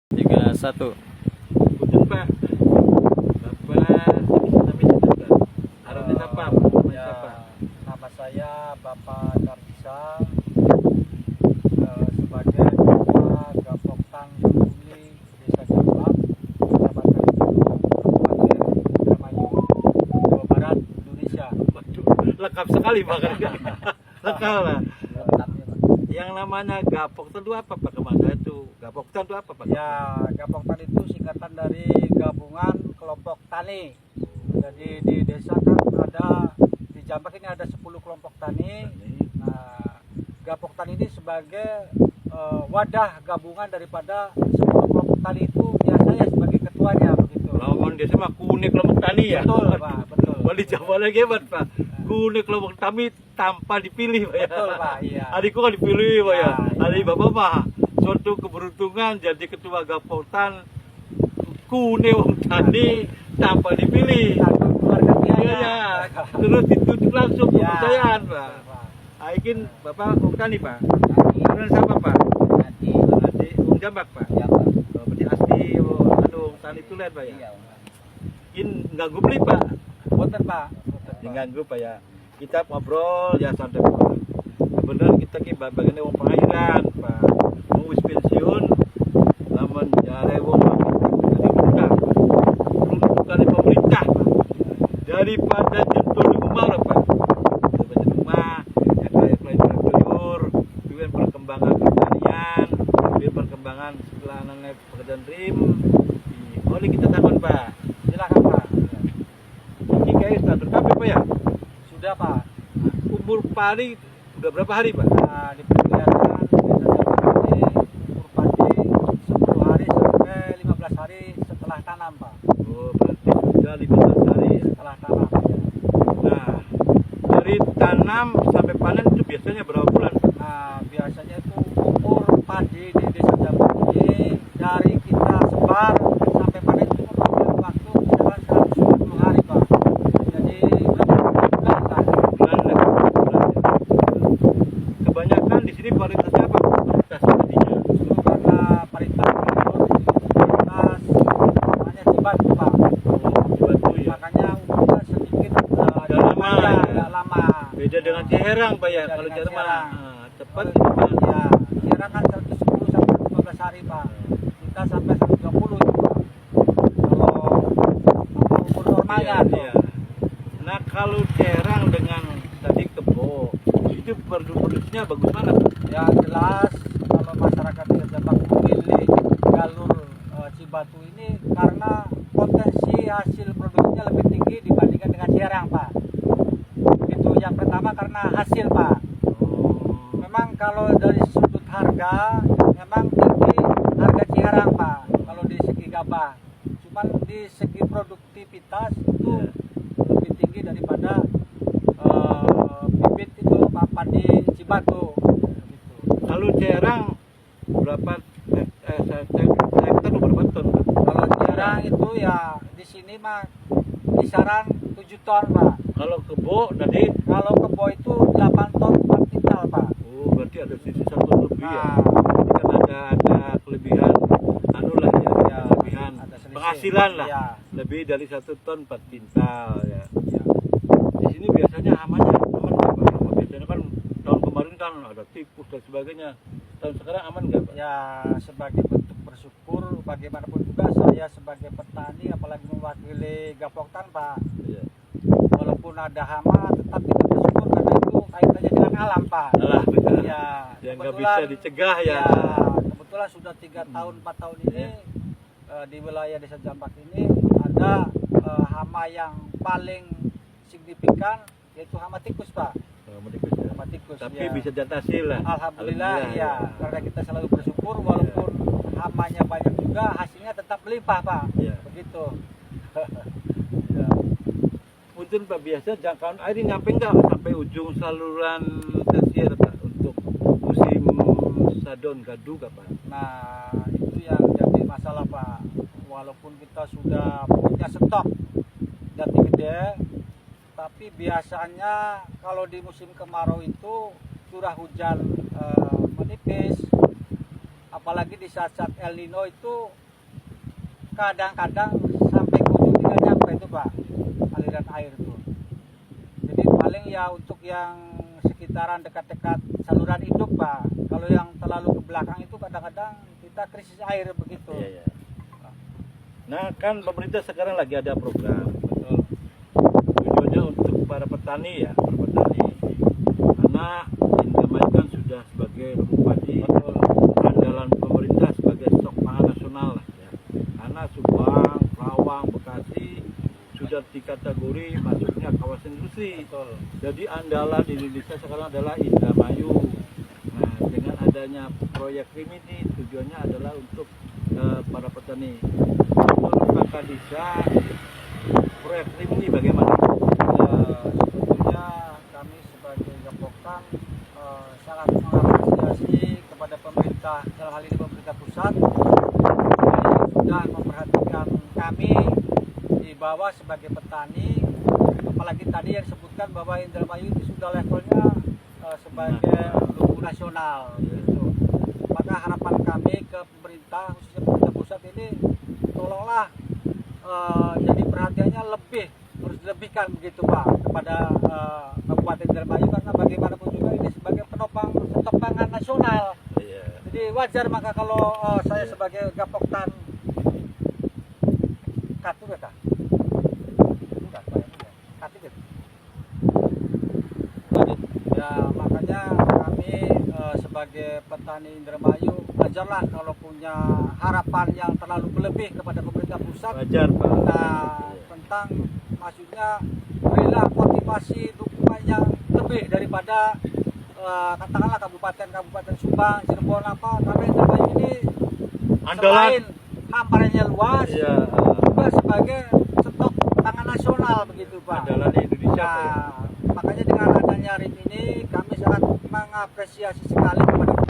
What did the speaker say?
Tiga satu. Punten Pak. Bapak namanya siapa? Arahnya siapa? Namanya Ya, siapa? nama saya Bapak Darisa, sebagai Ketua Gapoktan Bumi Desa Jambak, Kecamatan Gunung, Kabupaten Indramayu, Jawa Barat, Indonesia. Waduh, lengkap sekali Pak. Lengkap lah. Yang namanya Gapoktan itu apa Pak? Kemana itu? Gapoktan itu apa Pak? Ya, Gapoktan itu singkatan dari Gabungan Kelompok Tani. Jadi di desa kan ada, di Jambak ini ada 10 kelompok tani. Nah, Gapoktan ini sebagai wadah gabungan daripada 10 kelompok tani itu, ya saya sebagai ketuanya begitu. Lawan desa mah kuning kelompok tani ya. Betul Pak, betul. Wali Jawa lagi hebat Pak. Kuning kelompok tani tanpa dipilih Pak ya. Betul Pak, iya. Adikku kan dipilih Pak ya. Ya, iya. Adik Bapak mah suatu keberuntungan jadi ketua Gapoktan kuning wong tani tanpa dipilih. Satu keluarga Iya biaya. ya. Terus ditutup langsung Ya, kepercayaan Pak. betul, Pak. Aikin Bapak wong tani Pak. Tani, Kemudian siapa Pak? tani, Adik wong Jambak Pak. ya Pak. Oh, berarti asli wong tani itu lihat Pak ya. Iya, In ganggu beli Pak. Boten Pak. Diganggu Pak ya. Kita ngobrol ya santai Pak. Bener kita ki bagian wong pengairan Pak. Mau wis pensiun lamun jare wong dari buka. Bukan dari pemerintah Pak. Daripada jentul rumah lah Pak. Daripada rumah ya kayak pelayanan tuyur, kemudian perkembangan pertanian, kemudian perkembangan setelah anaknya pekerjaan rim. Oleh kita takon Pak. Silakan Pak. Ini kayak status KB Pak ya. Sudah Pak. Umur padi udah berapa hari Pak? Nah, diperkirakan desa Jambak ini umur padi 10 hari sampai 15 hari setelah tanam Pak. Oh berarti sudah 15 hari. Setelah tanam. Nah dari tanam sampai panen itu biasanya berapa bulan? Nah, biasanya itu umur padi di desa Jambak ini dari kita sebar sampai panen itu memakan waktu kisaran 120 hari Pak. Jadi bulan lah. Bulan lah. Kebanyakan di sini varietasnya apa? Varietas padinya. Itu karena varietas namanya Cibatu Pak. Batu ya. Makanya umurnya sedikit Udah lama, ya. agak lama. Beda dengan Ciherang Pak ya. Beda Kalau dengan Ciherang malah Ciherang. cepat Kalau gitu Pak. ya, kira kan 110 sampai 15 hari Pak. Kita sampai 120 itu Pak. Kalau umur normalnya Iya, tuh. iya. Nah kalau Ciherang dengan tadi kebo itu produksinya bagus mana? Ya jelas kalau masyarakat desa Jambak memilih jalur Cibatu ini karena potensi hasil produksinya lebih tinggi dibandingkan dengan Ciherang Pak. Itu yang pertama karena hasil Pak. Memang kalau dari sudut harga memang tinggi harga Ciherang Pak kalau di segi gabah. Cuman di segi produktivitas itu lebih tinggi daripada bibit itu Pak padi Cibatu. Gitu. Kalau Ciherang berapa hektar berapa ton? Kalau Ciherang itu ya di sini mah kisaran 7 ton Pak. Kalau kebo tadi, Kalau kebo itu 8 ton 4 kintal Pak. oh berarti ada sisi satu lebih ya. Nah, Berarti kan ada kelebihan, anu lah ya, Ya, kelebihan ada selisih. penghasilan lah. Ya. Lebih dari 1 ton 4 kintal ya. Ya. Di sini biasanya hamanya aman nggak Pak? Hama biasanya kan tahun kemarin kan ada tikus dan sebagainya. Tahun sekarang aman nggak Pak? Ya, sebagai bentuk bersyukur bagaimanapun juga saya sebagai petani apalagi mewakili Gapoktan Pak, Iya. walaupun ada hama tetap kita bersyukur karena itu kaitannya dengan alam Pak. Alah benar. Ya, Yang nggak bisa dicegah ya. ya, kebetulan sudah 3 tahun 4 tahun ini di wilayah desa Jambak ini ada hama yang paling signifikan yaitu hama tikus Pak. Oh, mau tikus ya. Hama tikus. Tapi ya. bisa diatasi lah. Alhamdulillah ya, karena kita selalu bersyukur walaupun hamanya banyak juga hasilnya tetap melimpah Pak. Iya. Begitu. Ya. Mungkin Pak biasa jangkauan air ini nyampe nggak sampai ujung saluran tersier Pak untuk musim sadon gadu nggak Pak? Nah, itu yang jadi masalah Pak. Walaupun kita sudah punya stok jati gede, tapi biasanya kalau di musim kemarau itu curah hujan menipis, apalagi di saat-saat El Nino itu kadang-kadang sampai ke ujung tidak nyampe itu Pak, aliran air itu. Jadi paling ya untuk yang sekitaran dekat-dekat saluran hidup Pak. Kalau yang terlalu ke belakang itu kadang-kadang kita krisis air begitu. Iya, iya. Nah kan pemerintah sekarang lagi ada program, Betul. tujuannya untuk para petani ya, para petani. Karena Indramayu kan sudah sebagai lumbung padi andalan pemerintah sebagai stok pangan nasional lah ya. Karena Subang, Kerawang, Bekasi sudah dikategori masuknya kawasan industri. Betul. Jadi andalan di Indonesia sekarang adalah Indramayu. Nah, dengan adanya proyek KRIM ini tujuannya adalah untuk para petani. Menurut Pak Kadisa, proyek KRIM ini bagaimana? Sebetulnya kami sebagai Gapoktan sangat mengapresiasi kepada pemerintah, dalam hal ini pemerintah pusat, yang sudah memperhatikan kami di bawah sebagai petani. Apalagi tadi yang disebutkan bahwa Indramayu itu sudah levelnya sebagai lumbung nasional gitu. Maka harapan kami ke pemerintah, khususnya pemerintah pusat ini, tolonglah jadi perhatiannya harus dilebihkan begitu Pak kepada Kabupaten Indramayu, karena bagaimanapun juga ini sebagai penopang stok pangan nasional. Iya. Jadi wajar maka kalau saya sebagai Gapoktan katu ya enggak katu gitu. Ya makanya kami sebagai petani Indramayu wajarlah kalau punya harapan yang terlalu berlebih kepada pemerintah pusat. Wajar Pak. Nah, tentang maksudnya berilah motivasi dukungan yang lebih daripada katakanlah kabupaten Subang, Cirebon apa, karena Indramayu ini Andalan. selain hamparannya luas, Iya. juga sebagai stok pangan nasional begitu Pak. Andalan Indonesia. Pak, ya. Nah, makanya dengan adanya RIM ini kami sangat mengapresiasi sekali kepada